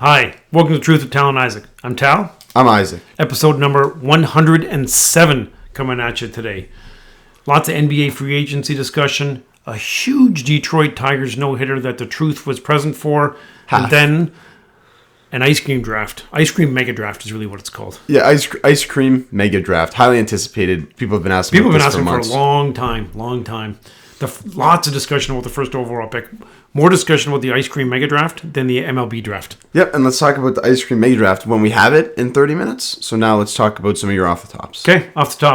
Hi, welcome to the Truth of Tal and Isaac. I'm Tal. I'm Isaac. Episode number 107 coming at you today. Lots of NBA free agency discussion, a huge Detroit Tigers no-hitter that the Truth was present for, and then an ice cream draft. Ice cream mega draft is really what it's called. Yeah, ice cream mega draft. Highly anticipated. People have been asking for months. a long time. Lots of discussion about the first overall pick. More discussion about the ice cream mega draft than the MLB draft. Yep, and let's talk about the ice cream mega draft when we have it in 30 minutes. So now let's talk about some of your off the tops. Okay, off the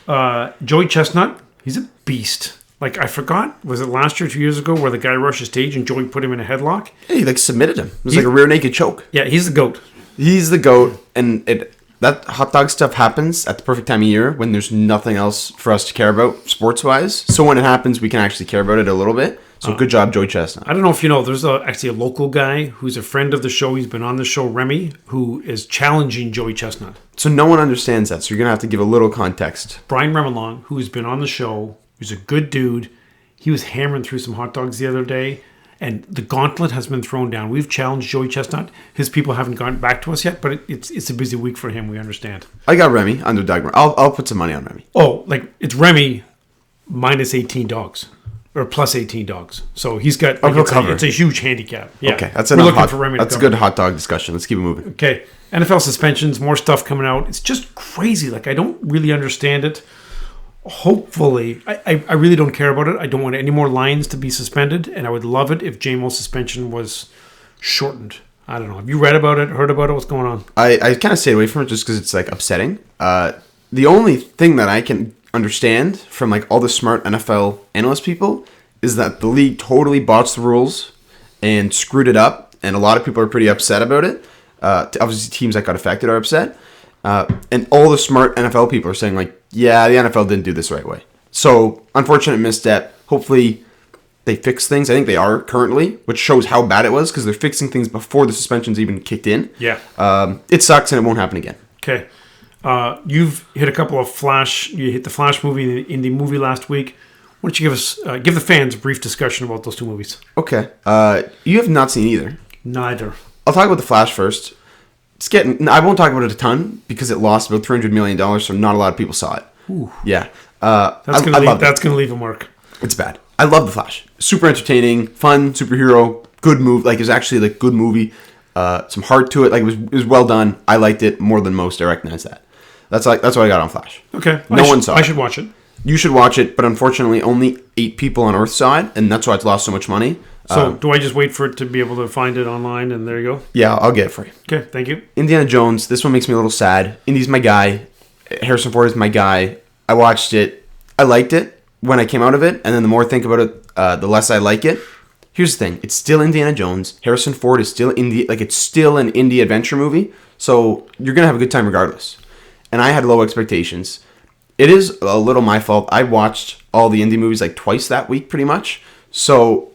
top. Joey Chestnut, he's a beast. Like, I forgot, was it last year, 2 years ago, where the guy rushed the stage and Joey put him in a headlock? Yeah, he submitted him. It was like a rear naked choke. Yeah, he's the GOAT. He's the GOAT, and that hot dog stuff happens at the perfect time of year when there's nothing else for us to care about sports-wise. So when it happens, we can actually care about it a little bit. So good job, Joey Chestnut. I don't know if you know, there's actually a local guy who's a friend of the show. He's been on the show, Remy, who is challenging Joey Chestnut. So no one understands that, so you're going to have to give a little context. Brian Remelong, who's been on the show, who's a good dude. He was hammering through some hot dogs the other day, and the gauntlet has been thrown down. We've challenged Joey Chestnut. His people haven't gotten back to us yet, but it's a busy week for him. We understand. I got Remy under Dogma. I'll put some money on Remy. Oh, like it's Remy minus 18 dogs or plus 18 dogs. So he's got. Like, it's a huge handicap. Yeah. Okay, that's enough. Looking for Remy. That's a good hot dog discussion. Let's keep it moving. Okay, NFL suspensions, more stuff coming out. It's just crazy. Like I don't really understand it. Hopefully, I really don't care about it. I don't want any more Lions to be suspended, and I would love it if JMO's suspension was shortened. I don't know. Have you read about it, heard about it? What's going on? I kind of stayed away from it just because it's like upsetting. The only thing that I can understand from like all the smart NFL analyst people is that the league totally botched the rules and screwed it up, and a lot of people are pretty upset about it. Obviously, teams that got affected are upset. And all the smart NFL people are saying, like, yeah, the NFL didn't do this the right way. So, unfortunate misstep. Hopefully, they fix things. I think they are currently, which shows how bad it was because they're fixing things before the suspensions even kicked in. Yeah. It sucks and it won't happen again. Okay. You've hit a couple of Flash. You hit the Flash movie, the Indy movie last week. Why don't you give the fans a brief discussion about those two movies? Okay. You have not seen either. Neither. I'll talk about the Flash first. I won't talk about it a ton because it lost about $300 million, so not a lot of people saw it. Ooh. Yeah. That's going to leave a mark. It's bad. I love The Flash. Super entertaining, fun, superhero, good movie. Like, it was actually like good movie. Some heart to it. Like, it was well done. I liked it more than most. I recognize that. That's what I got on Flash. Okay. No one saw it. I should watch it. You should watch it, but unfortunately only 8 people on Earth saw it, and that's why it's lost so much money. So, do I just wait for it to be able to find it online, and there you go? Yeah, I'll get it for you. Okay, thank you. Indiana Jones, this one makes me a little sad. Indy's my guy. Harrison Ford is my guy. I watched it. I liked it when I came out of it, and then the more I think about it, the less I like it. Here's the thing. It's still Indiana Jones. Harrison Ford is still it's still an indie adventure movie, so you're going to have a good time regardless. And I had low expectations. It is a little my fault. I watched all the Indy movies like twice that week, pretty much. So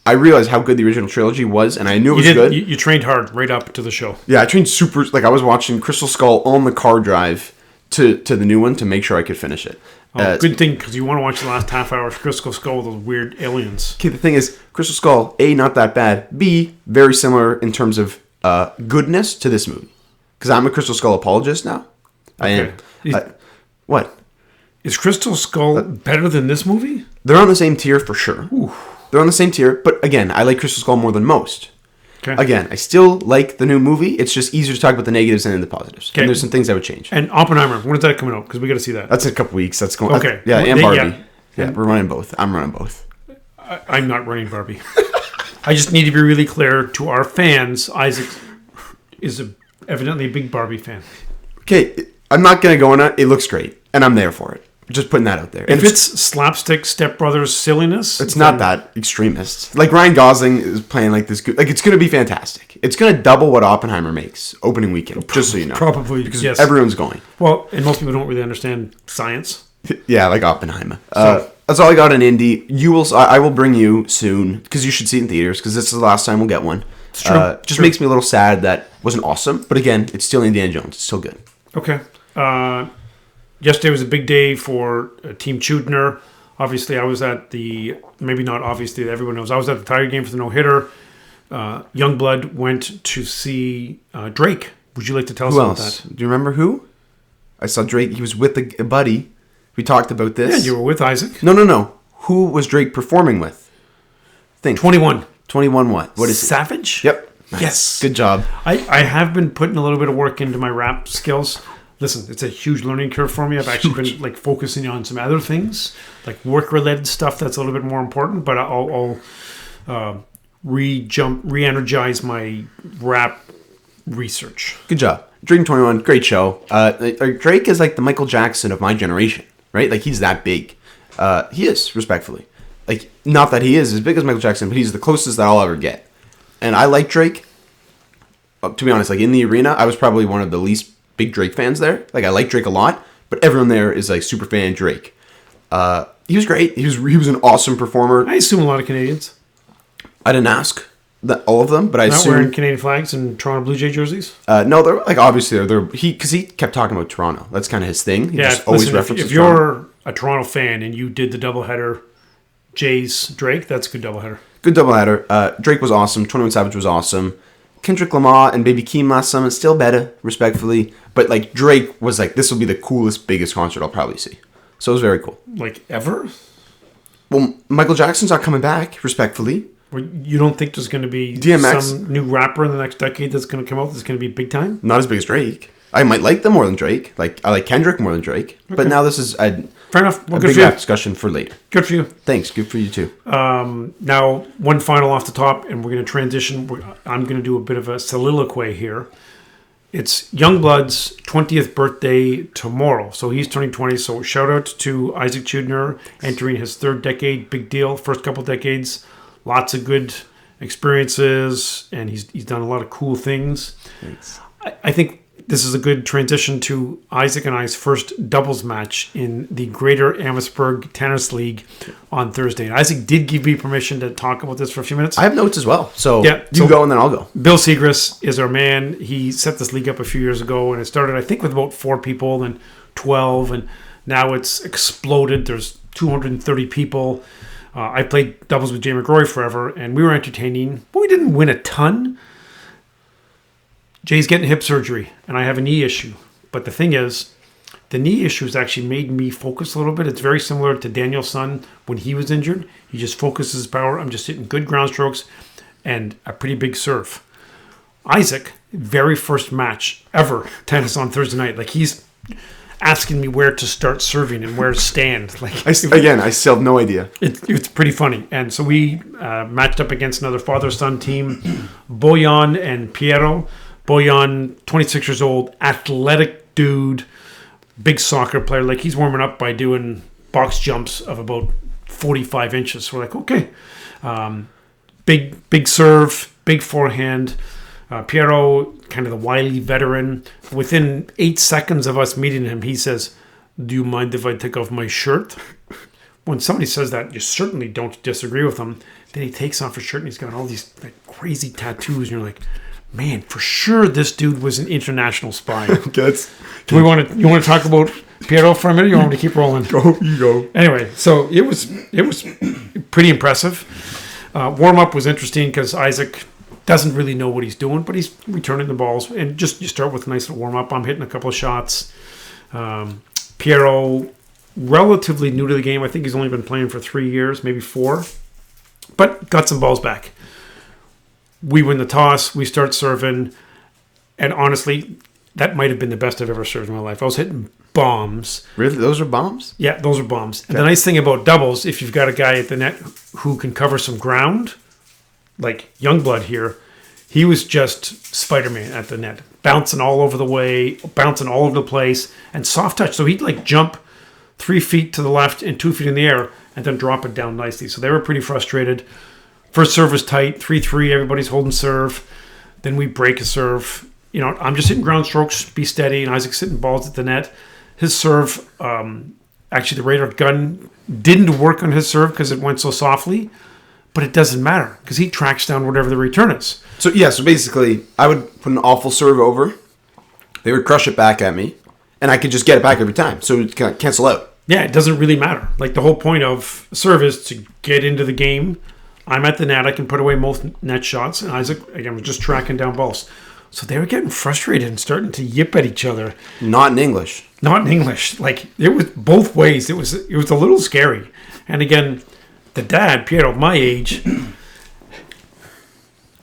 I realized how good the original trilogy was, and I knew it was good. You trained hard right up to the show. Yeah, I trained super. Like, I was watching Crystal Skull on the car drive to the new one to make sure I could finish it. Good thing, because you want to watch the last half hour of Crystal Skull with those weird aliens. Okay, the thing is, Crystal Skull, A, not that bad. B, very similar in terms of goodness to this movie. Because I'm a Crystal Skull apologist now. I am. What? Is Crystal Skull better than this movie? They're on the same tier for sure. Ooh. They're on the same tier, but again, I like Crystal Skull more than most. Okay. Again, I still like the new movie. It's just easier to talk about the negatives than the positives. Okay. And there's some things I would change. And Oppenheimer, when is that coming out? Because we got to see that. That's in a couple weeks. That's going. Okay. Yeah, and Barbie. Yeah, we're running both. I'm running both. I'm not running Barbie. I just need to be really clear to our fans. Isaac is evidently a big Barbie fan. Okay, I'm not going to go on it. It looks great, and I'm there for it. Just putting that out there. If it's slapstick Step Brothers silliness, it's not that extremist. Like, Ryan Gosling is playing like this good. Like, it's going to be fantastic. It's going to double what Oppenheimer makes opening weekend. Just so you know, probably because everyone's going. Well, and most people don't really understand science. Yeah, like Oppenheimer. That's all I got in Indy. I will bring you soon because you should see it in theaters because this is the last time we'll get one. It's true. Just makes me a little sad that it wasn't awesome, but again, it's still Indiana Jones. It's still good. Okay. Yesterday was a big day for Team Chudner. Obviously, I was at maybe not obviously, everyone knows, I was at the Tiger game for the no-hitter. Youngblood went to see Drake. Would you like to tell us Who about else? that? Do you remember who? I saw Drake. He was with a buddy. We talked about this. Yeah, you were with Isaac. No. Who was Drake performing with? Think. 21. 21 what? What is it? Savage? Yep. Yes. Good job. I have been putting a little bit of work into my rap skills. Listen, it's a huge learning curve for me. I've actually been like focusing on some other things, like work-related stuff that's a little bit more important. But I'll re-energize my rap research. Good job. Drake 21, great show. Drake is like the Michael Jackson of my generation, right? Like he's that big. He is, respectfully. Like, not that he is as big as Michael Jackson, but he's the closest that I'll ever get. And I like Drake. To be honest, like in the arena, I was probably one of the least big Drake fans there. Like I like Drake a lot, but everyone there is like super fan Drake. He was great. He was an awesome performer. I assume a lot of Canadians I didn't ask all of them, but I not assume wearing Canadian flags and Toronto Blue Jay jerseys. no, they're like obviously they're because he kept talking about Toronto. That's kind of his thing. He just always references if you're a Toronto fan and you did the doubleheader, Jays Drake, that's a good doubleheader. Good doubleheader. Drake was awesome. 21 Savage was awesome. Kendrick Lamar and Baby Keem last summer, still better, respectfully. But like Drake was like, this will be the coolest, biggest concert I'll probably see. So it was very cool. Like ever? Well, Michael Jackson's not coming back, respectfully. Or you don't think there's going to be DMX. some new rapper in the next decade that's going to come out that's going to be big time? Not as big as Drake. I might like them more than Drake. Like I like Kendrick more than Drake. Okay. But now this is a fair enough. Well, a good big for you. rap discussion for later. Good for you. Thanks. Good for you too. Now, one final off the top, and we're going to transition. I'm going to do a bit of a soliloquy here. It's Youngblood's 20th birthday tomorrow. So he's turning 20. So shout out to Isaac Chudner entering his third decade. Big deal. First couple decades. Lots of good experiences. And he's done a lot of cool things. Thanks. I think this is a good transition to Isaac and I's first doubles match in the Greater Amherstburg Tennis League on Thursday. And Isaac did give me permission to talk about this for a few minutes. I have notes as well. So Yeah, you so- go and then I'll go. Bill Segrist is our man. He set this league up a few years ago, and it started, I think, with about 4 people, and 12, and now it's exploded. There's 230 people. I played doubles with Jay McRory forever, and we were entertaining, but we didn't win a ton. Jay's getting hip surgery, and I have a knee issue. But the thing is, the knee issue has actually made me focus a little bit. It's very similar to Daniel's son when he was injured. He just focuses his power. I'm just hitting good ground strokes and a pretty big serve. Isaac, very first match ever, tennis on Thursday night. Like, he's asking me where to start serving and where to stand. Like, I still have no idea. it's pretty funny. And so we matched up against another father-son team, Boyan and Piero. Boyan, 26 years old, athletic dude, big soccer player. Like, he's warming up by doing box jumps of about 45 inches. So we're like, okay. Big serve, big forehand. Piero, kind of the wily veteran. Within 8 seconds of us meeting him, he says, "Do you mind if I take off my shirt?" When somebody says that, you certainly don't disagree with him. Then he takes off his shirt and he's got all these like crazy tattoos. And you're like, man, for sure this dude was an international spy. You want to talk about Piero for a minute? Or you want me to keep rolling? You go. Anyway, so it was pretty impressive. Warm up was interesting because Isaac doesn't really know what he's doing, but he's returning the balls. And just you start with a nice little warm up. I'm hitting a couple of shots. Piero, relatively new to the game. I think he's only been playing for 3 years, maybe 4, but got some balls back. We win the toss. We start serving. And honestly, that might have been the best I've ever served in my life. I was hitting bombs. Really? Those are bombs? Yeah, those are bombs. And the nice thing about doubles, if you've got a guy at the net who can cover some ground, like Youngblood here, he was just Spider-Man at the net. Bouncing all over the way, bouncing all over the place, and soft touch. So he'd like jump 3 feet to the left and 2 feet in the air and then drop it down nicely. So they were pretty frustrated. First serve was tight, 3-3, everybody's holding serve. Then we break a serve. You know, I'm just hitting ground strokes, be steady, and Isaac's hitting balls at the net. His serve, actually the radar gun didn't work on his serve because it went so softly, but it doesn't matter because he tracks down whatever the return is. So basically, I would put an awful serve over. They would crush it back at me, and I could just get it back every time. So it would cancel out. Yeah, it doesn't really matter. Like, the whole point of serve is to get into the game, I'm at the net. I can put away most net shots. And Isaac, again, was just tracking down balls. So they were getting frustrated and starting to yip at each other. Not in English. Not in English. Like, it was both ways. It was a little scary. And again, the dad, Piero, my age,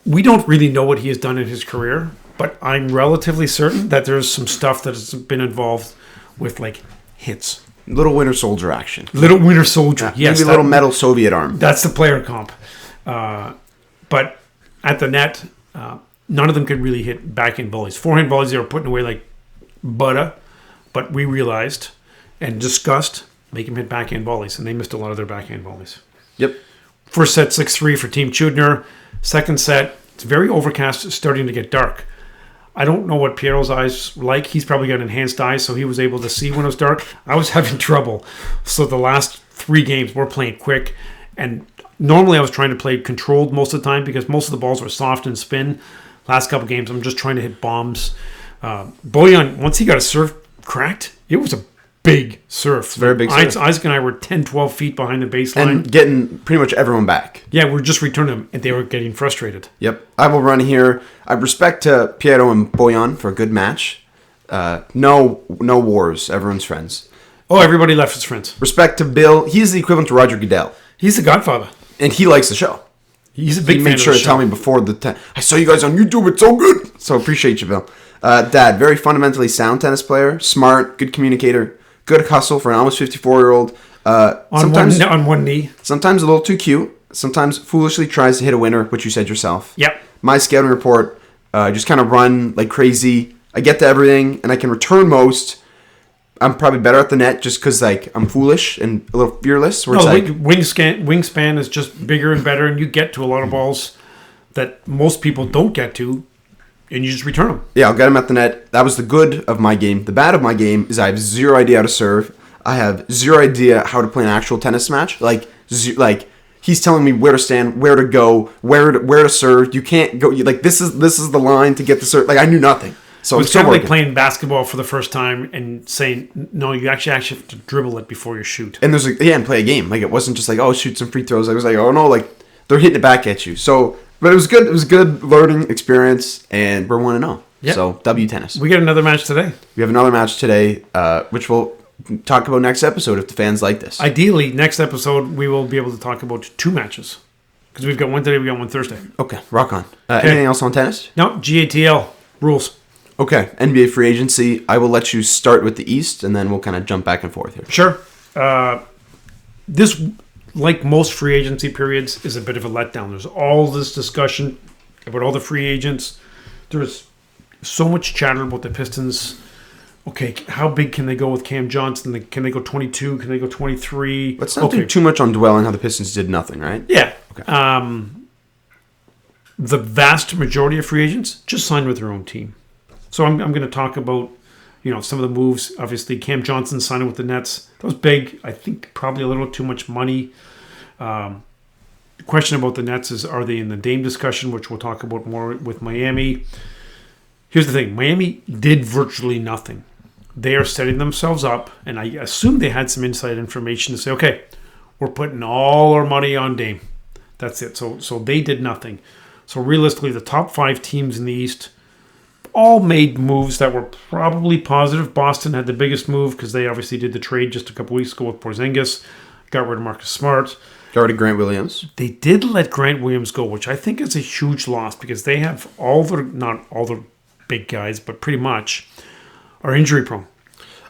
we don't really know what he has done in his career, but I'm relatively certain that there's some stuff that has been involved with, like, hits. Little Winter Soldier action. Little Winter Soldier, yes. Maybe a little metal Soviet arm. That's the player comp. But at the net, none of them could really hit backhand volleys. Forehand volleys, they were putting away like butter, but we realized and discussed make them hit backhand volleys, and they missed a lot of their backhand volleys. Yep. First set, 6-3 for Team Chudner. Second set, it's very overcast. It's starting to get dark. I don't know what Piero's eyes were like. He's probably got enhanced eyes, so he was able to see when it was dark. I was having trouble. So the last 3 games, we're playing quick. And normally I was trying to play controlled most of the time because most of the balls were soft and spin. Last couple games, I'm just trying to hit bombs. Bojan, once he got a serve cracked, it was a big serve. It's very big serve. Isaac and I were 10, 12 feet behind the baseline. And getting pretty much everyone back. Yeah, we're just returning them, and they were getting frustrated. Yep. I will run here. I respect to Piero and Bojan for a good match. No wars. Everyone's friends. Oh, everybody left his friends. Respect to Bill. He's the equivalent to Roger Goodell. He's the godfather. And he likes the show. He's a big fan of the show. He made sure to tell me before the time. I saw you guys on YouTube. It's so good. So appreciate you, Bill. Dad, very fundamentally sound tennis player. Smart, good communicator. Good hustle for an almost 54-year-old. On one knee. Sometimes a little too cute. Sometimes foolishly tries to hit a winner, which you said yourself. Yep. My scouting report, just kind of run like crazy. I get to everything, and I can return most. I'm probably better at the net just because like I'm foolish and a little fearless. Where Wingspan is just bigger and better, and you get to a lot of balls that most people don't get to, and you just return them. Yeah, I'll get them at the net. That was the good of my game. The bad of my game is I have zero idea how to serve. I have zero idea how to play an actual tennis match. Like he's telling me where to stand, where to go, where to serve. You can't go. Like this is the line to get the serve. Like I knew nothing. So it was kind of like playing basketball for the first time and saying, no, you actually have to dribble it before you shoot. And and play a game. Like it wasn't just like, oh, shoot some free throws. I was like, oh no, like they're hitting it back at you. So, but it was good. It was a good learning experience, and we're 1-0. Yep. So W tennis. We got another match today. We have another match today, which we'll talk about next episode if the fans like this. Ideally, next episode we will be able to talk about 2 matches because we've got one today, we got one Thursday. Okay, rock on. Anything else on tennis? No, GATL rules. Okay, NBA free agency. I will let you start with the East, and then we'll kind of jump back and forth here. Sure. This, like most free agency periods, is a bit of a letdown. There's all this discussion about all the free agents. There's so much chatter about the Pistons. Okay, how big can they go with Cam Johnson? Can they go 22? Can they go 23? Let's not do too much on dwelling how the Pistons did nothing, right? Yeah. Okay. The vast majority of free agents just signed with their own team. So I'm going to talk about, some of the moves. Obviously, Cam Johnson signing with the Nets. That was big. I think probably a little too much money. The question about the Nets is, are they in the Dame discussion, which we'll talk about more with Miami. Here's the thing. Miami did virtually nothing. They are setting themselves up, and I assume they had some inside information to say, okay, we're putting all our money on Dame. That's it. So they did nothing. So realistically, the top 5 teams in the East all made moves that were probably positive. Boston had the biggest move because they obviously did the trade just a couple weeks ago with Porzingis. Got rid of Marcus Smart. Got rid of Grant Williams. They did let Grant Williams go, which I think is a huge loss because they have not all the big guys, but pretty much are injury prone.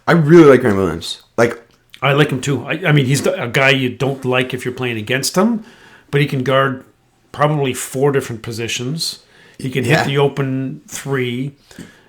I really like Grant Williams. I like him too. I mean, he's a guy you don't like if you're playing against him, but he can guard probably 4 different positions. He can hit the open 3,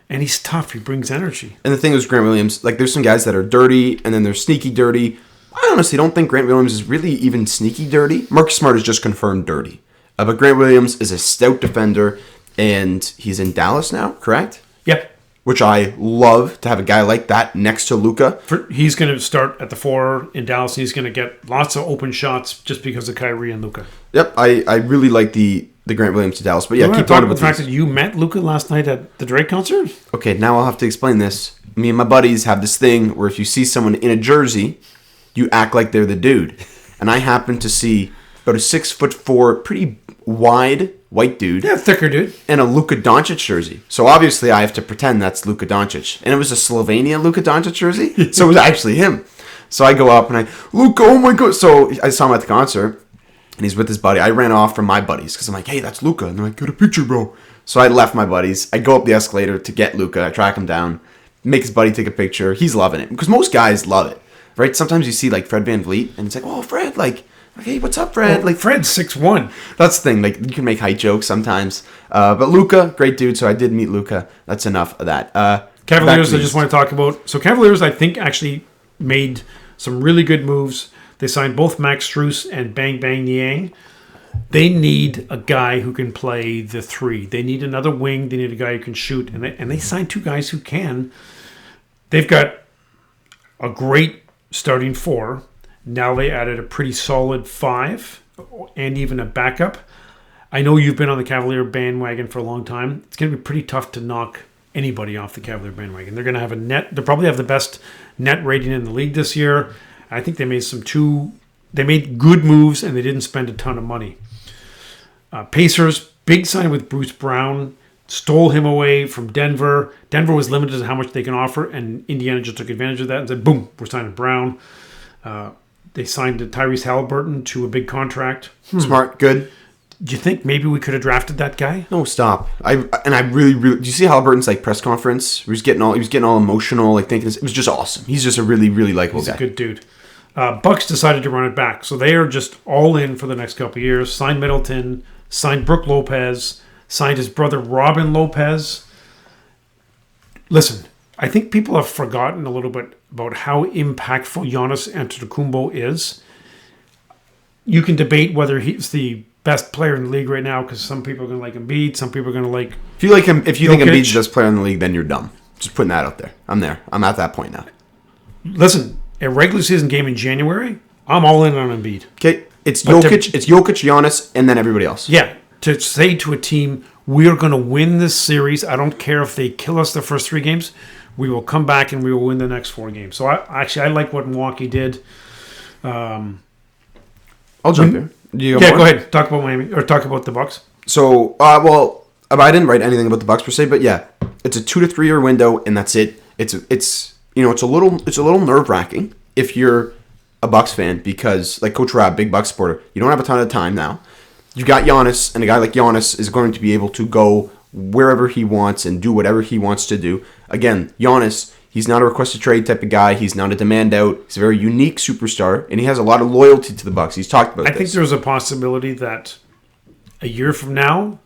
and he's tough. He brings energy. And the thing is, Grant Williams, there's some guys that are dirty, and then they're sneaky dirty. I honestly don't think Grant Williams is really even sneaky dirty. Marcus Smart is just confirmed dirty. But Grant Williams is a stout defender, and he's in Dallas now, correct? Yep. Which I love to have a guy like that next to Luka. He's going to start at the 4 in Dallas, and he's going to get lots of open shots just because of Kyrie and Luka. Yep, I really like the Grant Williams to Dallas. But yeah, keep talking about the fact that you met Luka last night at the Drake concert? Okay, now I'll have to explain this. Me and my buddies have this thing where if you see someone in a jersey, you act like they're the dude. And I happened to see about a 6'4", pretty wide white dude. Yeah, thicker dude. And a Luka Doncic jersey. So obviously I have to pretend that's Luka Doncic. And it was a Slovenian Luka Doncic jersey. So it was actually him. So I go up and Luka, oh my God. So I saw him at the concert and he's with his buddy. I ran off from my buddies because I'm like, hey, that's Luka. And they're like, get a picture, bro. So I left my buddies. I go up the escalator to get Luka. I track him down, make his buddy take a picture. He's loving it because most guys love it, right? Sometimes you see like Fred VanVleet and it's like, oh, Fred, like, hey, what's up, Fred? Well, like Fred's 6'1". That's the thing. Like you can make height jokes sometimes. But Luka, great dude. So I did meet Luka. That's enough of that. Cavaliers, I just want to talk about. So Cavaliers, I think, actually made some really good moves. They signed both Max Strus and Bang Bang Niang. They need a guy who can play the three. They need another wing. They need a guy who can shoot. And they signed two guys who can. They've got a great starting four. Now they added a pretty solid five and even a backup. I know you've been on the Cavalier bandwagon for a long time. It's going to be pretty tough to knock anybody off the Cavalier bandwagon. They're going to have they'll probably have the best net rating in the league this year. I think they made good moves and they didn't spend a ton of money. Pacers, big sign with Bruce Brown. Stole him away from Denver. Denver was limited to how much they can offer, and Indiana just took advantage of that and said, boom, we're signing Brown. They signed Tyrese Halliburton to a big contract. Smart, good. Do you think maybe we could have drafted that guy? No, stop. I really. Do you see Halliburton's like press conference? He was getting all emotional, like thinking it was just awesome. He's just a really, really likable guy. He's a good dude. Bucks decided to run it back, so they are just all in for the next couple of years. Signed Middleton, signed Brook Lopez, signed his brother Robin Lopez. Listen, I think people have forgotten a little bit about how impactful Giannis Antetokounmpo is. You can debate whether he's the best player in the league right now because some people are going to like Embiid, some people are going to like. If you like him, if you think Embiid's the best player in the league, then you're dumb. Just putting that out there. I'm there. I'm at that point now. Listen, a regular season game in January, I'm all in on Embiid. Okay, it's Jokic, Giannis, and then everybody else. Yeah, to say to a team, we are going to win this series. I don't care if they kill us the first 3 games. We will come back and we will win the next 4 games. So I like what Milwaukee did. I'll jump here. Go ahead. Talk about Miami or talk about the Bucks. So, I didn't write anything about the Bucks per se, but yeah, it's a 2 to 3 year window, and that's it. It's a little nerve wracking if you're a Bucks fan because, like Coach Rob, big Bucks supporter, you don't have a ton of time now. You got Giannis, and a guy like Giannis is going to be able to go wherever he wants and do whatever he wants to do. Again, Giannis, he's not a request to trade type of guy. He's not a demand out. He's a very unique superstar, and he has a lot of loyalty to the Bucks. He's talked about this. I think there's a possibility that a year from now,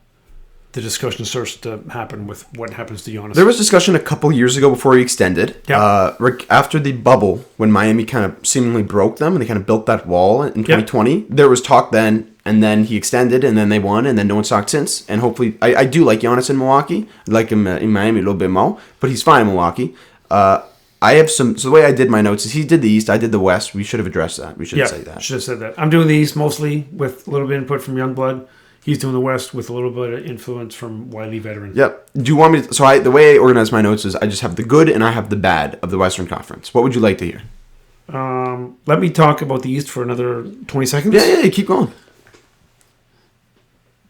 the discussion starts to happen with what happens to Giannis. There was discussion a couple years ago before he extended. Yep. After the bubble, when Miami kind of seemingly broke them and they kind of built that wall in 2020, yep. There was talk then, and then he extended, and then they won, and then no one's talked since. And hopefully, I do like Giannis in Milwaukee. I like him in Miami a little bit more, but he's fine in Milwaukee. I have so the way I did my notes is he did the East, I did the West. We should have addressed that. We should say that. Should have said that. I'm doing the East mostly with a little bit of input from Youngblood. He's doing the West with a little bit of influence from Wiley Veteran. Yep. Do you want me to... So the way I organize my notes is I just have the good and I have the bad of the Western Conference. What would you like to hear? Let me talk about the East for another 20 seconds. Yeah, keep going.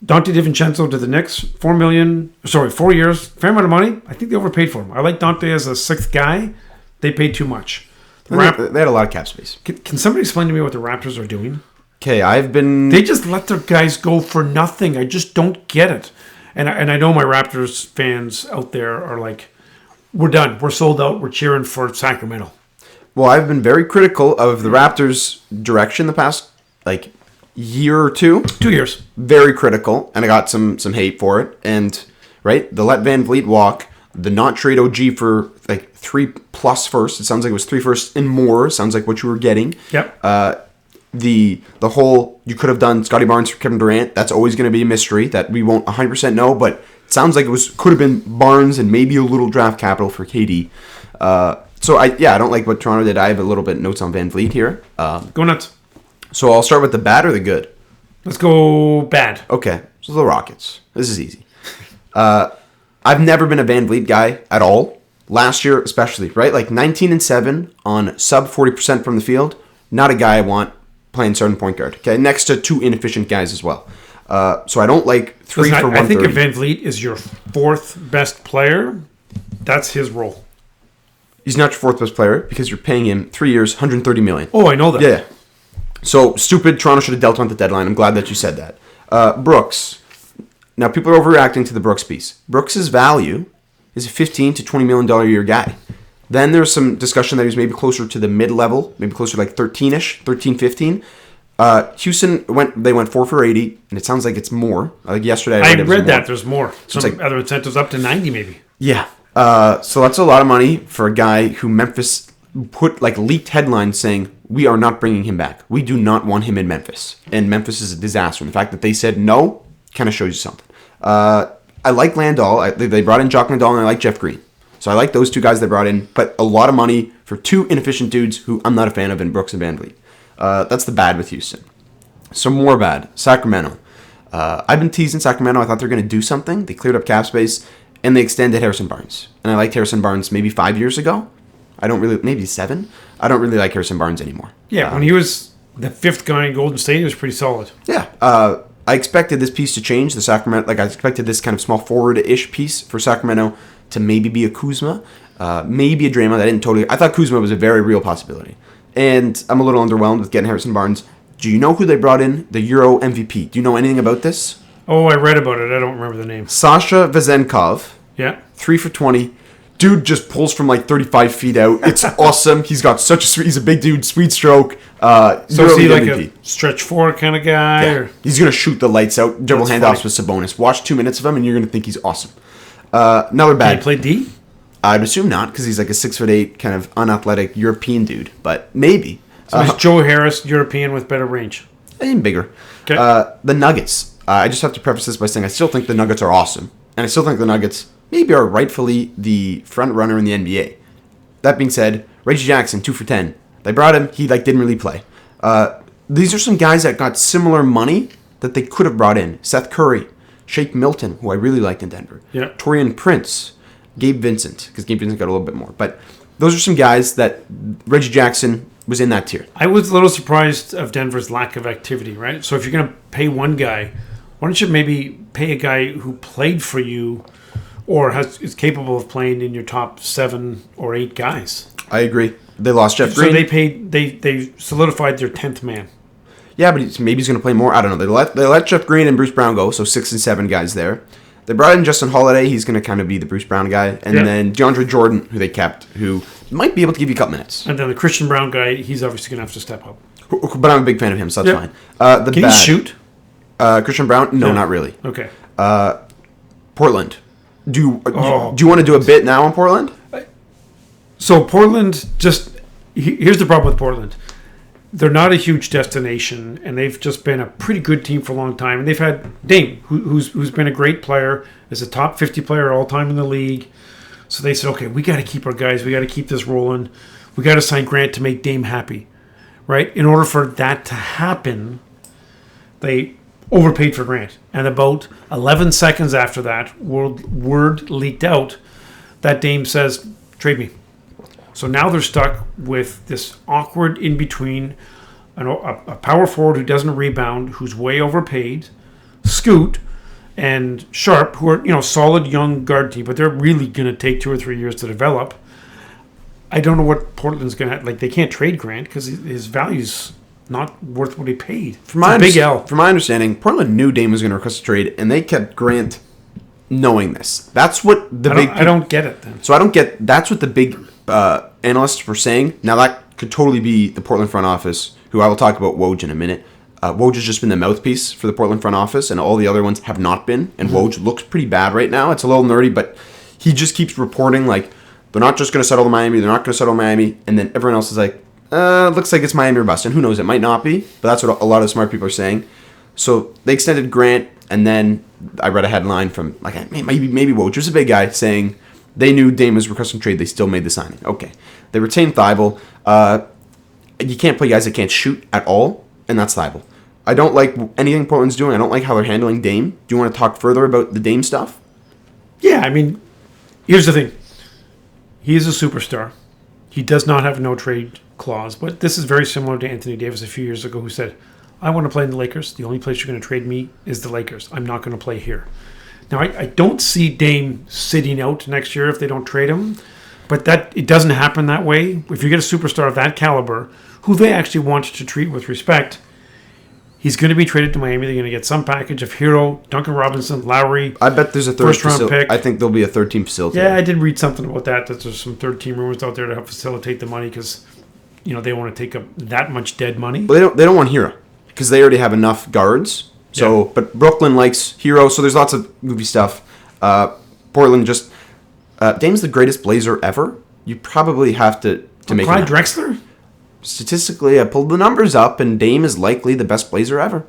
Dante DiVincenzo to the Knicks. 4 years. Fair amount of money. I think they overpaid for him. I like Dante as a 6th guy. They paid too much. They had a lot of cap space. Can somebody explain to me what the Raptors are doing? Okay, They just let their guys go for nothing. I just don't get it. And I know my Raptors fans out there are like, we're done. We're sold out. We're cheering for Sacramento. Well, I've been very critical of the Raptors' direction the past, year or two. 2 years. Very critical, and I got some hate for it. And, right, the let Van Vliet walk, the not trade OG for, 3+ firsts. It sounds like it was 3 firsts and more. Sounds like what you were getting. Yep. The whole you could have done Scotty Barnes for Kevin Durant, that's always going to be a mystery that we won't 100% know, but it sounds like could have been Barnes and maybe a little draft capital for KD. So I don't like what Toronto did. I have a little bit notes on Van Vliet here. Go nuts. So I'll start with the bad or the good? Let's go bad. Okay. So the Rockets. This is easy. I've never been a Van Vliet guy at all. Last year especially, right? 19-7 on sub 40% from the field. Not a guy I want playing starting point guard. Okay, next to two inefficient guys as well. So I don't like 3 Listen, for I think 130. if Van Vliet is your fourth best player, that's his role. He's not your fourth best player because you're paying him 3 years, $130 million. Oh, I know that. Yeah. So stupid. Toronto should have dealt him at the deadline. I'm glad that you said that. Brooks. Now people are overreacting to the Brooks piece. Brooks's value is a $15 to $20 million a year guy. Then there's some discussion that he's maybe closer to the mid-level, maybe closer to like 13-ish, 13, 15. Houston went 4 for 80, and it sounds like it's more. Like yesterday, I read that there's more. Some like, other incentives up to 90 maybe. Yeah. So that's a lot of money for a guy who Memphis leaked headlines saying we are not bringing him back. We do not want him in Memphis, and Memphis is a disaster. And the fact that they said no kind of shows you something. I like Landau. They brought in Jock Landau, and I like Jeff Green. So I like those two guys they brought in, but a lot of money for two inefficient dudes who I'm not a fan of in Brooks and Van Vliet. That's the bad with Houston. Some more bad. Sacramento. I've been teasing Sacramento. I thought they were going to do something. They cleared up cap space, and they extended Harrison Barnes. And I liked Harrison Barnes maybe 5 years ago. Maybe 7. I don't really like Harrison Barnes anymore. Yeah, when he was the fifth guy in Golden State, he was pretty solid. Yeah. I expected this piece to change. I expected this kind of small forward-ish piece for Sacramento to maybe be a Kuzma, maybe a Draymond. I thought Kuzma was a very real possibility. And I'm a little underwhelmed with getting Harrison Barnes. Do you know who they brought in? The Euro MVP. Do you know anything about this? Oh, I read about it. I don't remember the name. Sasha Vezenkov. Yeah. 3 for 20. Dude just pulls from like 35 feet out. It's awesome. He's got he's a big dude, sweet stroke. So is he like MVP. a stretch four kind of guy? Yeah. Or? He's going to shoot the lights out, dribble handoffs with Sabonis. Watch 2 minutes of him and you're going to think he's awesome. Another bad. Did he play D? I'd assume not, because he's like a 6'8" kind of unathletic European dude, but maybe. So he's Joe Harris, European with better range. And bigger. Okay. The Nuggets. I just have to preface this by saying I still think the Nuggets are awesome, and I still think the Nuggets maybe are rightfully the front runner in the NBA. That being said, Reggie Jackson, 2 for 10. They brought him. He didn't really play. These are some guys that got similar money that they could have brought in. Seth Curry, Shake Milton, who I really liked in Denver. Yeah. Torian Prince. Gabe Vincent, because Gabe Vincent got a little bit more. But those are some guys that Reggie Jackson was in that tier. I was a little surprised of Denver's lack of activity, right? So if you're going to pay one guy, why don't you maybe pay a guy who played for you or is capable of playing in your top 7 or 8 guys? I agree. They lost Jeff Green. So they solidified their 10th man. Yeah, but maybe he's going to play more. I don't know. They let Jeff Green and Bruce Brown go, so 6 and 7 guys there. They brought in Justin Holiday. He's going to kind of be the Bruce Brown guy. And then DeAndre Jordan, who they kept, who might be able to give you a couple minutes. And then the Christian Brown guy, he's obviously going to have to step up. But I'm a big fan of him, so that's fine. Can he shoot? Christian Brown? No, not really. Okay. Portland. Do you want to do a bit now on Portland? So Portland, here's the problem with Portland. They're not a huge destination, and they've just been a pretty good team for a long time. And they've had Dame, who's been a great player, is a top 50 player all time in the league. So they said, okay, we got to keep our guys. We got to keep this rolling. We got to sign Grant to make Dame happy, right? In order for that to happen, they overpaid for Grant. And about 11 seconds after that, word leaked out that Dame says, trade me. So now they're stuck with this awkward in-between, a power forward who doesn't rebound, who's way overpaid, Scoot, and Sharp, who are solid young guard team, but they're really going to take 2 or 3 years to develop. I don't know what Portland's going to they can't trade Grant because his value's not worth what he paid. From my understanding, Portland knew Dame was going to request a trade, and they kept Grant knowing this. That's what I don't get it then. So I don't get. That's what the big analysts were saying. Now that could totally be the Portland front office, who I will talk about Woj in a minute. Woj has just been the mouthpiece for the Portland front office, and all the other ones have not been. And Woj looks pretty bad right now. It's a little nerdy, but he just keeps reporting like they're not just going to settle in Miami. They're not going to settle in Miami, and then everyone else is like, looks like it's Miami or bust. And who knows? It might not be, but that's what a lot of smart people are saying. So they extended Grant, and then I read a headline from maybe Woj was a big guy saying they knew Dame was requesting trade. They still made the signing. Okay, they retained Thibault. You can't play guys that can't shoot at all, and that's Thibault. I don't like anything Portland's doing. I don't like how they're handling Dame. Do you want to talk further about the Dame stuff? Yeah, I mean, here's the thing. He is a superstar. He does not have a no trade clause, but this is very similar to Anthony Davis a few years ago, who said, I want to play in the Lakers. The only place you're going to trade me is the Lakers. I'm not going to play here. Now, I don't see Dame sitting out next year if they don't trade him, but that it doesn't happen that way. If you get a superstar of that caliber, who they actually want to treat with respect, he's going to be traded to Miami. They're going to get some package of Hero, Duncan Robinson, Lowry. I bet there's a first-round pick. I think there'll be a third-team facilitator. Yeah, I did read something about that. That there's some third-team rumors out there to help facilitate the money because, they want to take up that much dead money. Well, they don't want Hero because they already have enough guards. So, yeah. But Brooklyn likes Hero, so there's lots of movie stuff. Portland just Dame's the greatest Blazer ever. You probably have to make Clyde Drexler. Statistically, I pulled the numbers up, and Dame is likely the best Blazer ever.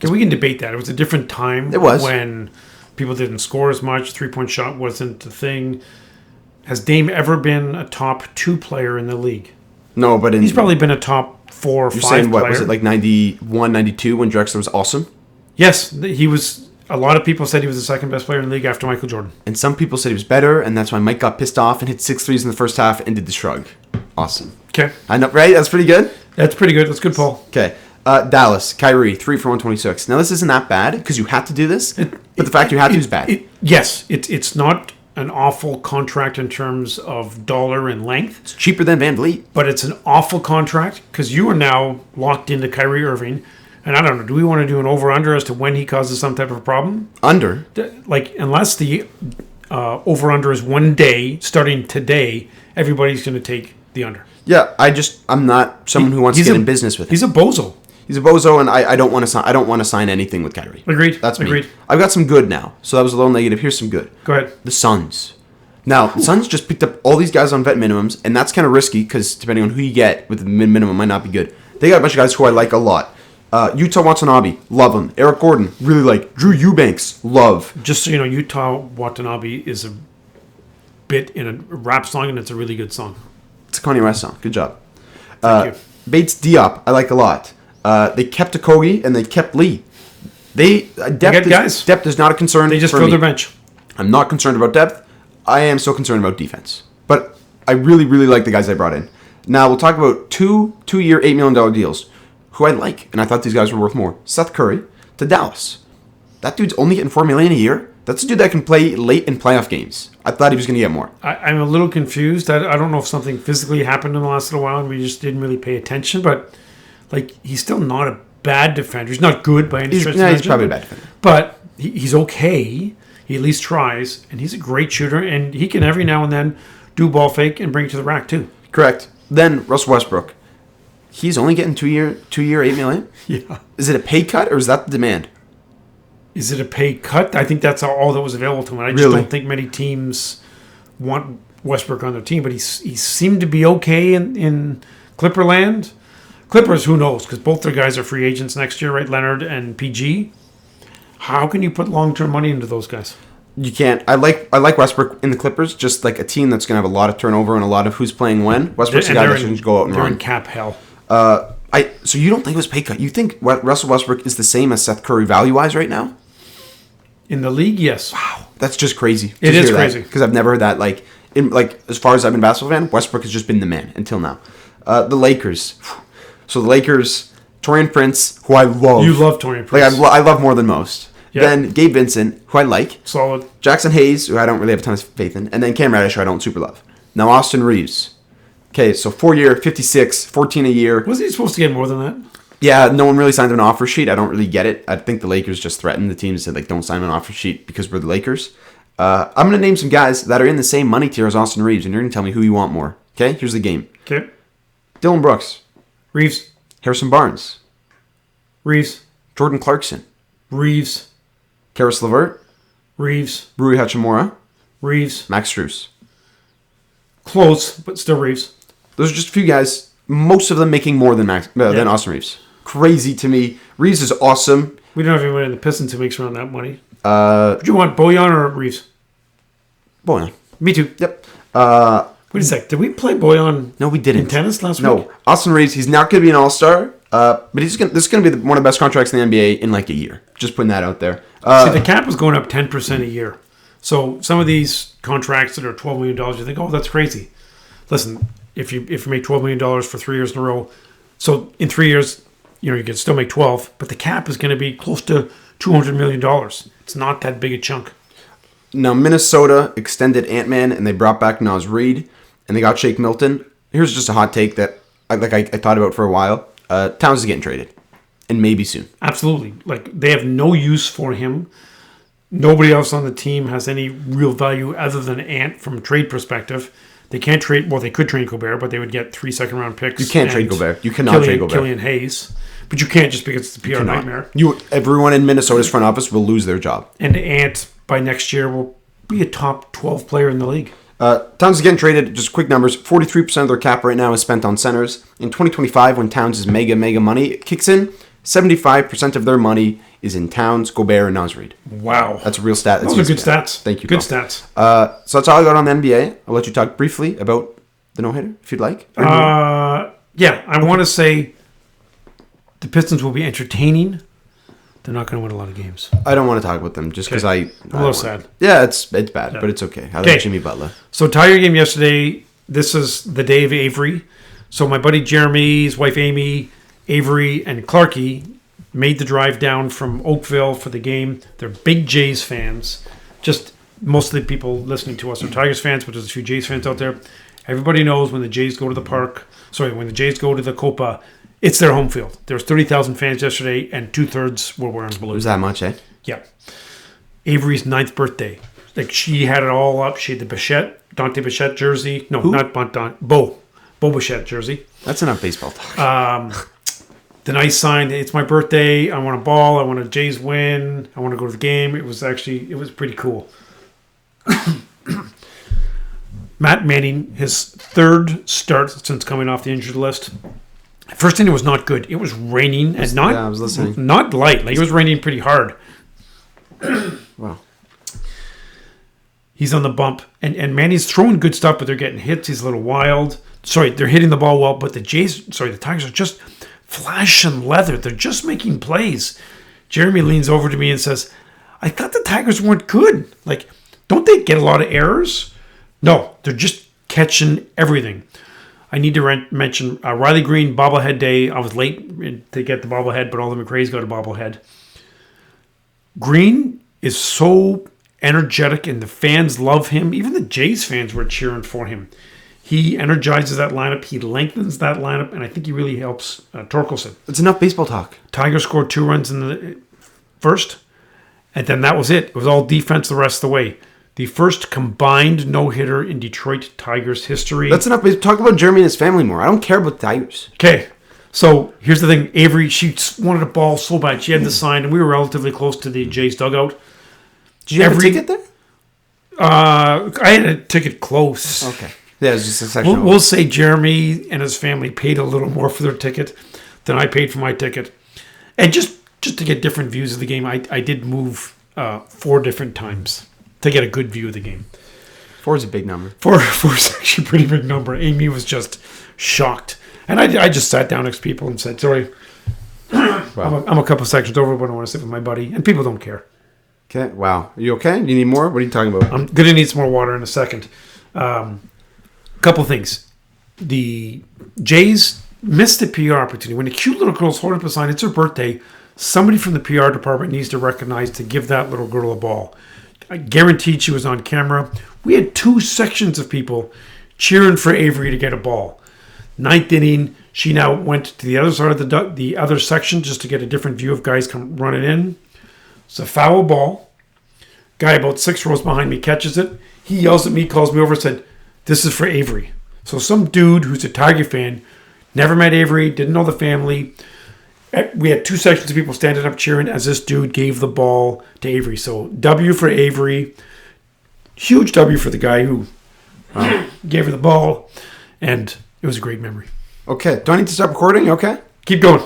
Yeah, we can debate that. It was a different time. It was when people didn't score as much. 3-point shot wasn't the thing. Has Dame ever been a top 2 player in the league? No, but he's probably been a top 4 or 5 player. You're saying what was it, like 91, 92 when Drexler was awesome? Yes, he was. A lot of people said he was the second best player in the league after Michael Jordan. And some people said he was better, and that's why Mike got pissed off and hit 6 threes in the first half and did the shrug. Awesome. Okay. I know, right? That's pretty good? That's pretty good. That's good, Paul. Okay. Dallas, Kyrie, 3 for 126. Now, this isn't that bad because you had to do this, but the fact you had to is bad. Yes. It's not an awful contract in terms of dollar and length. It's cheaper than Van Vliet. But it's an awful contract because you are now locked into Kyrie Irving. And I don't know, do we want to do an over-under as to when he causes some type of problem? Under? Like, unless the over-under is 1 day, starting today, everybody's going to take the under. Yeah, I'm not someone who wants to get in business with him. He's a bozo. He's a bozo, and I don't want to sign. I don't want to sign anything with Kyrie. Agreed. That's me. Agreed. I've got some good now, so that was a little negative. Here's some good. Go ahead. The Suns. Now, the Suns just picked up all these guys on vet minimums, and that's kind of risky because depending on who you get with the minimum might not be good. They got a bunch of guys who I like a lot. Utah Watanabe, love him. Eric Gordon, really like. Drew Eubanks, love. Just so you know, Utah Watanabe is a bit in a rap song, and it's a really good song. It's a Kanye West song. Good job. Thank you. Bates Diop, I like a lot. They kept Okogie and they kept Lee. Depth is not a concern. They just filled their bench. I'm not concerned about depth. I am so concerned about defense. But I really, really like the guys I brought in. Now we'll talk about two-year, $8 million deals, who I like, and I thought these guys were worth more. Seth Curry to Dallas. That dude's only getting $4 million a year. That's a dude that can play late in playoff games. I thought he was going to get more. I'm a little confused. I don't know if something physically happened in the last little while and we just didn't really pay attention, but he's still not a bad defender. He's not good by any stretch of the he's probably a bad defender. But he's okay. He at least tries, and he's a great shooter, and he can every now and then do ball fake and bring it to the rack too. Correct. Then Russell Westbrook. He's only getting $2 $8 million? Yeah. Is it a pay cut or is that the demand? Is it a pay cut? I think that's all that was available to him. I just don't think many teams want Westbrook on their team, but he seemed to be okay in Clipperland. Clippers, who knows? Because both their guys are free agents next year, right? Leonard and PG. How can you put long-term money into those guys? You can't. I like Westbrook in the Clippers, just like a team that's going to have a lot of turnover and a lot of who's playing when. Westbrook's a guy that should go out and run. They're in cap hell. So you don't think it was pay cut? You think Russell Westbrook is the same as Seth Curry value-wise right now? In the league, yes. Wow, that's just crazy. It is crazy because I've never heard that. As far as I've been a basketball fan, Westbrook has just been the man until now. The Lakers. So the Lakers, Taurean Prince, who I love. You love Taurean Prince. I love more than most. Yep. Then Gabe Vincent, who I like. Solid. Jackson Hayes, who I don't really have a ton of faith in. And then Cam Reddish, who I don't super love. Now Austin Reeves. Okay, so 4-year, 56, 14 a year. Wasn't he supposed to get more than that? Yeah, no one really signed him an offer sheet. I don't really get it. I think the Lakers just threatened the team and said, don't sign him an offer sheet because we're the Lakers. I'm going to name some guys that are in the same money tier as Austin Reeves, and you're going to tell me who you want more. Okay, here's the game. Okay. Dylan Brooks. Reeves. Harrison Barnes. Reeves. Jordan Clarkson. Reeves. Karis LeVert. Reeves. Rui Hachimura. Reeves. Max Strus. Close, but still Reeves. Those are just a few guys, most of them making more than than Austin Reeves. Crazy to me. Reeves is awesome. We don't have anyone in the Pistons who makes around that money. Would you want Bojan or Reeves? Bojan. Me too. Yep. Wait a sec. Did we play Bojan? No, we didn't. In tennis last week? No. Austin Reeves, he's not going to be an all-star, but this is going to be one of the best contracts in the NBA in a year. Just putting that out there. See, the cap is going up 10% a year. So some of these contracts that are $12 million, you think, oh, that's crazy. Listen, if you make $12 million for 3 years in a row. So in 3 years, you can still make 12, but the cap is going to be close to $200 million. It's not that big a chunk. Now, Minnesota extended Ant-Man, and they brought back Nas Reed, and they got Shake Milton. Here's just a hot take that I thought about for a while. Towns is getting traded, and maybe soon. Absolutely. Like, they have no use for him. Nobody else on the team has any real value other than Ant from a trade perspective. They can't trade. Well, they could trade Gobert, but they would get 3 second-round picks. You can't trade Gobert. You cannot trade Gobert. Killian Hayes. But you can't just because it's a PR nightmare. Everyone in Minnesota's front office will lose their job. And Ant, by next year, will be a top 12 player in the league. Towns is getting traded. Just quick numbers. 43% of their cap right now is spent on centers. In 2025, when Towns' mega money kicks in, 75% of their money is in Towns, Gobert, and Nas Reed. Wow. That's a real stat. Those are good stats. Thank you, Good Bill. stats. So that's all I got on the NBA. I'll let you talk briefly about the no-hitter, if you'd like. Yeah, I want to say the Pistons will be entertaining. They're not going to win a lot of games. I don't want to talk about them just because I'm a little sad. Yeah, it's bad, but it's okay. I like Jimmy Butler. So Tiger game yesterday. This is the day of Avery. So my buddy Jeremy, his wife Amy, Avery, and Clarkie made the drive down from Oakville for the game. They're big Jays fans. Just most of the people listening to us are Tigers fans, but there's a few Jays fans out there. Everybody knows when the Jays go to the park. When the Jays go to the Copa, it's their home field. There was 30,000 fans yesterday, and 2/3 were wearing blue. It was that much, eh? Yeah. Avery's 9th birthday. Like, she had it all up. She had the Dante Bichette jersey. No, not Bo Bichette jersey. That's enough baseball talk. The nice sign, it's my birthday. I want a ball. I want a Jays win. I want to go to the game. It was pretty cool. Matt Manning, his 3rd start since coming off the injured list. First inning was not good. It was raining and I was listening. Not light. Like, it was raining pretty hard. Wow. He's on the bump, and Manny's throwing good stuff, but they're getting hits. He's a little wild. They're hitting the ball well, but the Tigers are just flash and leather. They're just making plays. Jeremy leans over to me and says, I thought the Tigers weren't good. Like, don't they get a lot of errors? No, they're just catching everything. I need to mention Riley Green, bobblehead day. I was late to get the bobblehead, but all the McRae's got a bobblehead. Green is so energetic, and the fans love him. Even the Jays fans were cheering for him. He energizes that lineup. He lengthens that lineup, and I think he really helps Torkelson. It's enough baseball talk. Tigers scored 2 runs in the first, and then that was it. It was all defense the rest of the way. The first combined no-hitter in Detroit Tigers history. That's enough. Talk about Jeremy and his family more. I don't care about the Tigers. Okay, so here's the thing. Avery, she wanted a ball so bad. She had the sign, and we were relatively close to the Jays dugout. Did you have a ticket there? I had a ticket close. Okay. Yeah, it was just a section. We'll say Jeremy and his family paid a little more for their ticket than I paid for my ticket. And just to get different views of the game, I did move 4 different times to get a good view of the game. 4 is a big number. 4 is actually a pretty big number. Amy was just shocked. And I just sat down next to people and said, sorry, wow. I'm a couple sections over, but I want to sit with my buddy. And people don't care. Okay, wow. Are you okay? Do you need more? What are you talking about? I'm going to need some more water in a second. Couple things. The Jays missed the PR opportunity. When a cute little girl's holding up a sign, it's her birthday, somebody from the PR department needs to recognize to give that little girl a ball. I guaranteed she was on camera. We had 2 sections of people cheering for Avery to get a ball. 9th inning, she now went to the other side of the other section just to get a different view of guys come running in. It's a foul ball. Guy about 6 rows behind me catches it. He yells at me, calls me over, and said, this is for Avery. So some dude who's a Tiger fan, never met Avery, didn't know the family. We had 2 sections of people standing up cheering as this dude gave the ball to Avery. So W for Avery. Huge W for the guy who gave her the ball. And it was a great memory. Okay. Do I need to stop recording? You okay? Keep going.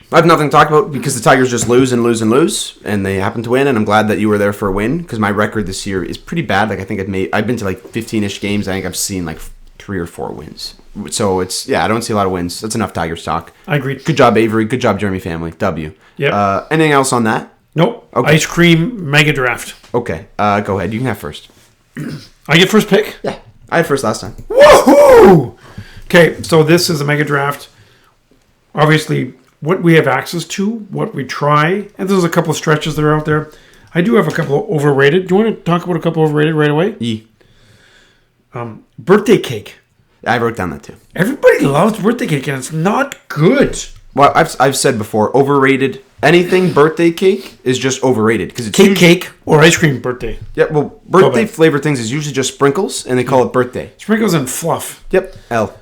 I have nothing to talk about because the Tigers just lose and lose and lose, and they happen to win, and I'm glad that you were there for a win because my record this year is pretty bad. Like, I think I've been to like 15-ish games. I think I've seen like 3 or 4 wins. So I don't see a lot of wins. That's enough Tigers talk. I agree. Good job, Avery. Good job, Jeremy family. W. Yep. Anything else on that? Nope. Okay. Ice cream mega draft. Okay. Go ahead. You can have first. I get first pick? Yeah. I had first last time. Woohoo! Okay, so this is a mega draft. Obviously, what we have access to, what we try, and there's a couple of stretches that are out there. I do have a couple of overrated. Do you want to talk about a couple of overrated right away? Birthday cake. I wrote down that too. Everybody loves birthday cake, and it's not good. Well, I've said before, overrated. Anything birthday cake is just overrated because it's cake or ice cream birthday. Yeah, well, birthday flavored things is usually just sprinkles, and they call it birthday. Sprinkles and fluff. Yep. L.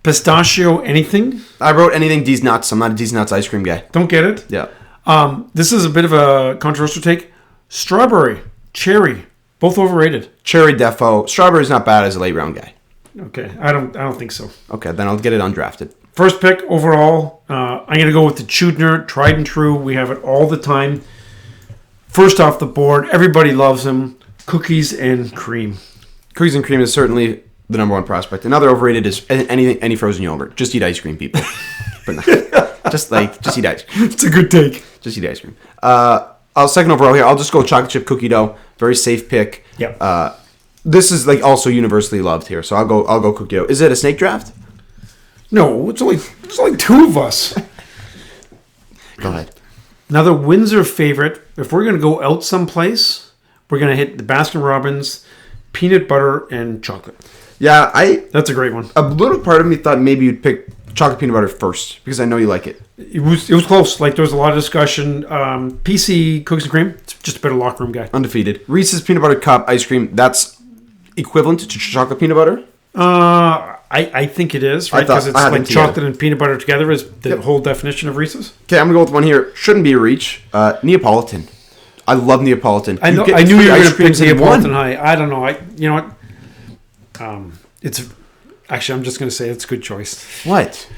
Pistachio anything. I wrote anything D's nuts. I'm not a D's nuts ice cream guy. Don't get it. Yeah. This is a bit of a controversial take. Strawberry, cherry, both overrated. Cherry defo. Strawberry's not bad as a late round guy. Okay, I don't think so. Okay, then I'll get it undrafted. First pick overall, I'm going to go with the Chudner, tried and true. We have it all the time. First off the board, everybody loves him. Cookies and cream. Cookies and cream is certainly the number one prospect. Another overrated is any frozen yogurt. Just eat ice cream, people. But no, just eat ice cream. It's a good take. Just eat ice cream. I'll second overall here. I'll just go chocolate chip cookie dough. Very safe pick. Yeah. This is like also universally loved here, so I'll go cookie dough. Is it a snake draft? No, it's only two of us. Go ahead. Another Windsor favorite. If we're going to go out someplace, we're going to hit the Baskin Robbins peanut butter and chocolate. Yeah, that's a great one. A little part of me thought maybe you'd pick chocolate peanut butter first because I know you like it. It was close. Like there was a lot of discussion. PC cookies and cream. It's just a bit of locker room guy. Undefeated. Reese's peanut butter cup ice cream. That's equivalent to chocolate peanut butter. I think it is, right? Because it's like chocolate and peanut butter together is the whole definition of Reese's. Okay, I'm going to go with one here. Shouldn't be a reach. Neapolitan. I love Neapolitan. I knew you were going to pick Neapolitan High. I don't know. You know what? It's actually, I'm just going to say it's a good choice. What?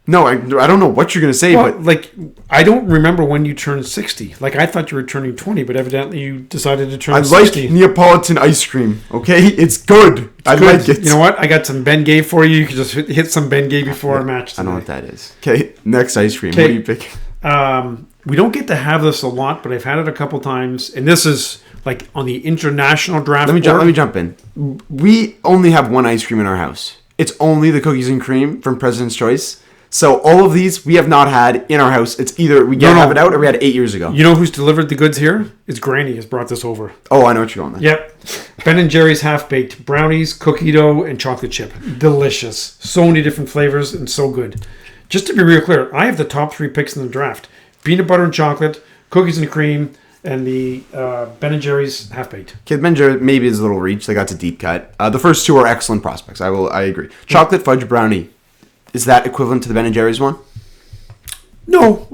No, I don't know what you're going to say, well, but... Like, I don't remember when you turned 60. Like, I thought you were turning 20, but evidently you decided to turn 60. I like Neapolitan ice cream, okay? It's good. I like it. You know what? I got some Ben Gay for you. You can just hit some Ben Gay before our match today. I know what that is. Okay, next ice cream. What do you pick? We don't get to have this a lot, but I've had it a couple times. And this is, like, on the international draft board. Let me jump in. We only have one ice cream in our house. It's only the cookies and cream from President's Choice. So all of these we have not had in our house. It's either we have it out or we had it 8 years ago. You know who's delivered the goods here? It's Granny has brought this over. Oh, I know what you're going with. Yep. Ben & Jerry's half-baked brownies, cookie dough, and chocolate chip. Delicious. So many different flavors and so good. Just to be real clear, I have the top 3 picks in the draft. Peanut butter and chocolate, cookies and cream, and the Ben & Jerry's half-baked. Okay, Ben & Jerry's maybe is a little reach. Like, that's a deep cut. The first two are excellent prospects. I agree. Chocolate fudge brownie. Is that equivalent to the Ben & Jerry's one? No.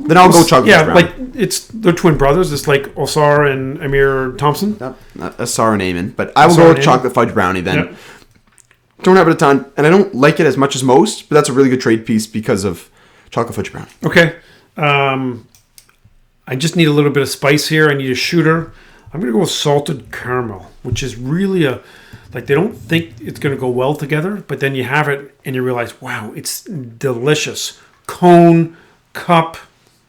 Then I'll go chocolate brownie. Like they're twin brothers. It's like Osar and Amir Thompson. Yep. Osar and Eamon. But I will go with chocolate fudge brownie then. Yep. Don't have it a ton, and I don't like it as much as most, but that's a really good trade piece because of chocolate fudge brownie. Okay. I just need a little bit of spice here. I need a shooter. I'm going to go with salted caramel, which is really like they don't think it's going to go well together, but then you have it and you realize, wow, it's delicious. Cone, cup,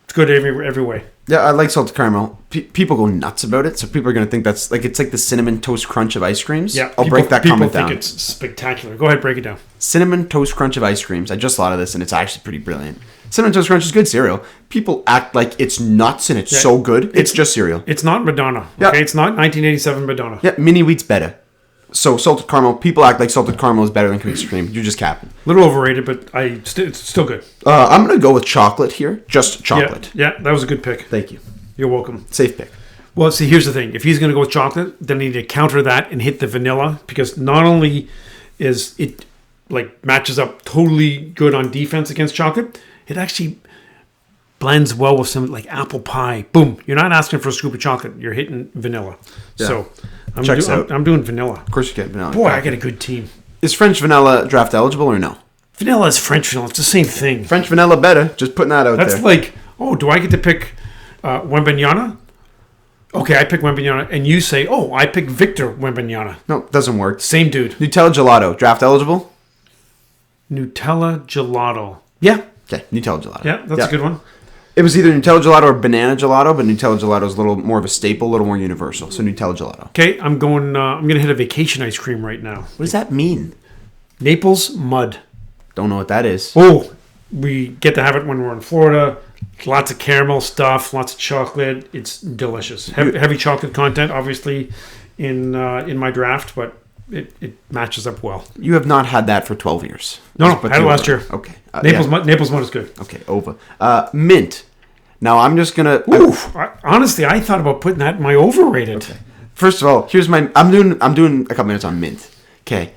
it's good every way. Yeah, I like salted caramel. People go nuts about it, so people are going to think that's like it's like the cinnamon toast crunch of ice creams. Yeah, I'll break that comment down. People think it's spectacular. Go ahead, break it down. Cinnamon toast crunch of ice creams. I just thought of this, and it's actually pretty brilliant. Cinnamon Toast Crunch is good cereal. People act like it's nuts and it's so good. It's just cereal. It's not Madonna. Okay, it's not 1987 Madonna. Yeah, mini wheat's better. So salted caramel. People act like salted caramel is better than cookies and cream. You're just capping. A little overrated, but it's still good. I'm gonna go with chocolate here. Just chocolate. Yeah, that was a good pick. Thank you. You're welcome. Safe pick. Well, see, here's the thing. If he's gonna go with chocolate, then I need to counter that and hit the vanilla because not only is it like matches up totally good on defense against chocolate, it actually blends well with some like apple pie. Boom. You're not asking for a scoop of chocolate. You're hitting vanilla. Yeah. So I'm doing vanilla. Of course you get vanilla. Boy, I got a good team. Is French vanilla draft eligible or no? Vanilla is French vanilla. It's the same thing. French vanilla better. Just putting that out there. That's like, oh, do I get to pick Wembanyama? Okay, I pick Wembanyama. And you say, oh, I pick Victor Wembanyama. No, it doesn't work. Same dude. Nutella gelato. Draft eligible? Nutella gelato. Yeah. Okay, Nutella gelato. Yeah, that's a good one. It was either Nutella gelato or banana gelato, but Nutella gelato is a little more of a staple, a little more universal. So Nutella gelato. Okay, I'm gonna hit a vacation ice cream right now. What does that mean? Naples mud. Don't know what that is. Oh, we get to have it when we're in Florida. Lots of caramel stuff, lots of chocolate. It's delicious. Heavy chocolate content, obviously, in my draft, but it matches up well. You have not had that for 12 years. No, I had it last year. Okay. Naples mud is good. Okay, Ova. Mint. Now I'm just gonna. Honestly, I thought about putting that in my overrated. Okay. First of all, here's my. I'm doing a couple minutes on mint. Okay.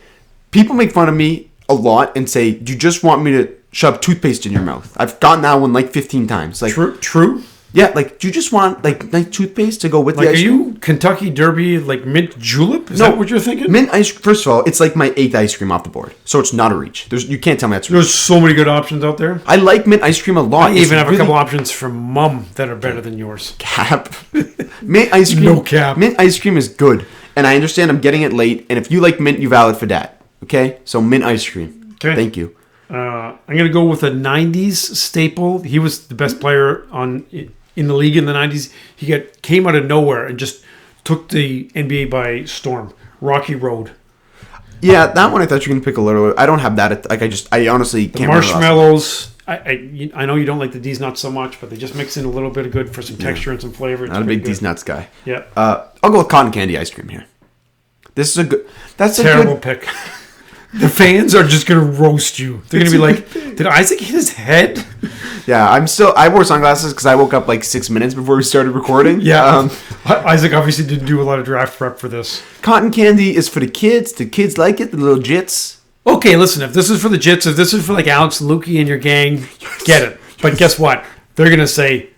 People make fun of me a lot and say, "Do you just want me to shove toothpaste in your mouth?" I've gotten that one like 15 times. Like true. Yeah, like, do you just want like nice toothpaste to go with the ice cream? Are you Kentucky Derby like mint julep? Is that what you're thinking? Mint ice. First of all, it's like my 8th ice cream off the board, so it's not a reach. You can't tell me that's. There's so many good options out there. I like mint ice cream a lot. I even have a couple options from Mum that are better than yours. Cap. Mint ice cream. No cap. Mint ice cream is good, and I understand I'm getting it late. And if you like mint, you valid for that. Okay, so mint ice cream. Okay, thank you. I'm gonna go with a '90s staple. He was the best player in the league in the 90s. He came out of nowhere and just took the NBA by storm. Rocky Road. Yeah, that one I thought you were going to pick a little. I don't have that. I honestly can't remember. Marshmallows. I know you don't like the D's nuts so much, but they just mix in a little bit of good for some texture and some flavor. Not a big D's nuts guy. Yeah. I'll go with cotton candy ice cream here. This is a good. That's terrible pick. The fans are just going to roast you. They're going to be like, did Isaac hit his head? Yeah, I wore sunglasses because I woke up like 6 minutes before we started recording. Yeah. Isaac obviously didn't do a lot of draft prep for this. Cotton candy is for the kids. The kids like it, the little jits. Okay, listen, if this is for the jits, if this is for like Alex and Lukey and your gang, get it. But guess what? They're going to say,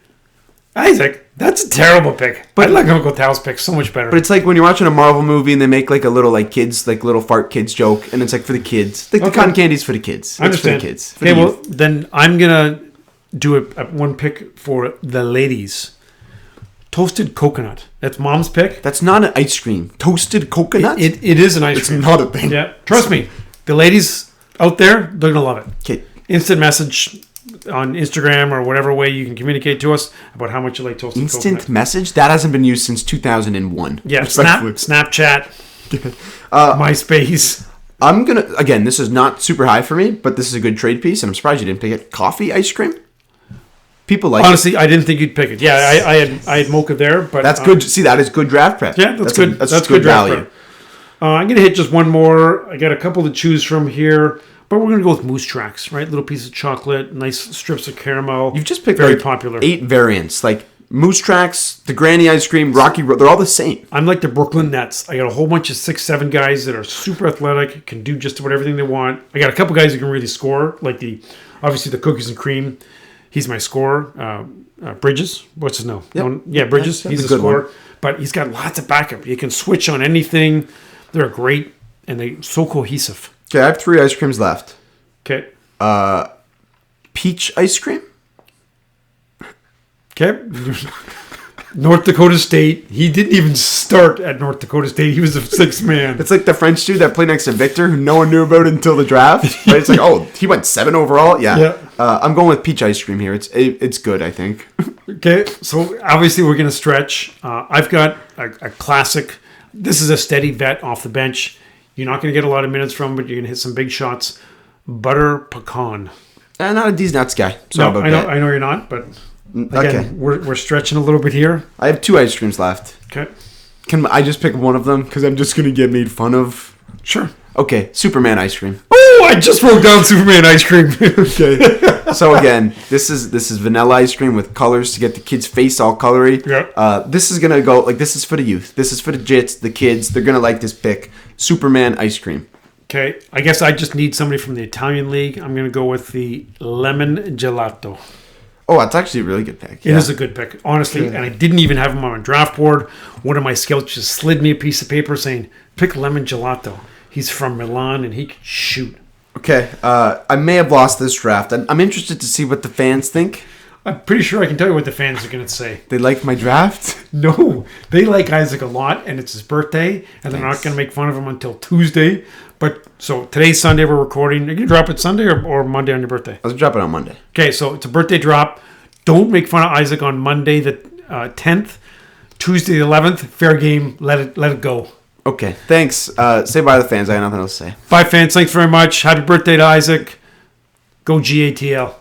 Isaac, that's a terrible pick. But I'd like Uncle Tal's pick so much better. But it's like when you're watching a Marvel movie and they make like a little like kids, like little fart kids joke, and it's like for the kids. Like the cotton candy's for the kids. I understand. It's for the kids. Okay, well, then I'm going to do a one pick for the ladies. Toasted coconut. That's Mom's pick. That's not an ice cream. Toasted coconut? It is an ice cream. It's not a thing. Yeah, trust me. The ladies out there, they're going to love it. Okay. Instant message on Instagram or whatever way you can communicate to us about how much you like toasted coconut. Instant message? That hasn't been used since 2001. Yeah, Snapchat, MySpace. I'm going to, again, this is not super high for me, but this is a good trade piece, and I'm surprised you didn't pick it. Coffee ice cream? People like Honestly, I didn't think you'd pick it. Yeah, I had mocha there, but that's good. See, that is good draft prep. Yeah, that's good. That's good value. Draft prep. I'm gonna hit just one more. I got a couple to choose from here, but we're gonna go with Moose Tracks, right? Little piece of chocolate, nice strips of caramel. You've just picked very like popular 8 variants, like Moose Tracks, the Granny ice cream, Rocky Road. They're all the same. I'm like the Brooklyn Nets. I got a whole bunch of 6'7" guys that are super athletic, can do just about everything they want. I got a couple guys who can really score, like obviously the cookies and cream. He's my scorer. Bridges, what's his name? Yep. Bridges. That's he's a good scorer, one. but he's got lots of backup. You can switch on anything. They're great and they're so cohesive. Okay, I have 3 ice creams left. Okay. Peach ice cream. Okay. North Dakota State. He didn't even start at North Dakota State. He was the 6th man. It's like the French dude that played next to Victor, who no one knew about until the draft. Right? It's like, oh, he went 7 overall. Yeah. I'm going with peach ice cream here. It's good, I think. Okay, so obviously we're going to stretch. I've got a classic. This is a steady vet off the bench. You're not going to get a lot of minutes from, but you're going to hit some big shots. Butter pecan. Not a D's nuts guy. Sorry I know you're not, but again, we're stretching a little bit here. I have 2 ice creams left. Okay. Can I just pick one of them? Because I'm just going to get made fun of. Sure. Okay, Superman ice cream. Oh, I just wrote down Superman ice cream. Okay. So again, this is vanilla ice cream with colors to get the kids' face all colory. Yeah. This is gonna go like this is for the youth. This is for the jits, the kids. They're gonna like this pick. Superman ice cream. Okay. I guess I just need somebody from the Italian league. I'm gonna go with the lemon gelato. Oh, that's actually a really good pick. It is a good pick, honestly. And I didn't even have him on my draft board. One of my scouts just slid me a piece of paper saying, "Pick lemon gelato. He's from Milan and he can shoot." Okay, I may have lost this draft. I'm interested to see what the fans think. I'm pretty sure I can tell you what the fans are going to say. They like my draft? No, they like Isaac a lot, and it's his birthday, and they're not going to make fun of him until Tuesday. But so today's Sunday, we're recording. Are you going to drop it Sunday or Monday on your birthday? I'll drop it on Monday. Okay, so it's a birthday drop. Don't make fun of Isaac on Monday the 10th. Tuesday the 11th, fair game. Let it go. Okay, thanks. Say bye to the fans. I got nothing else to say. Bye, fans. Thanks very much. Happy birthday to Isaac. Go GATL.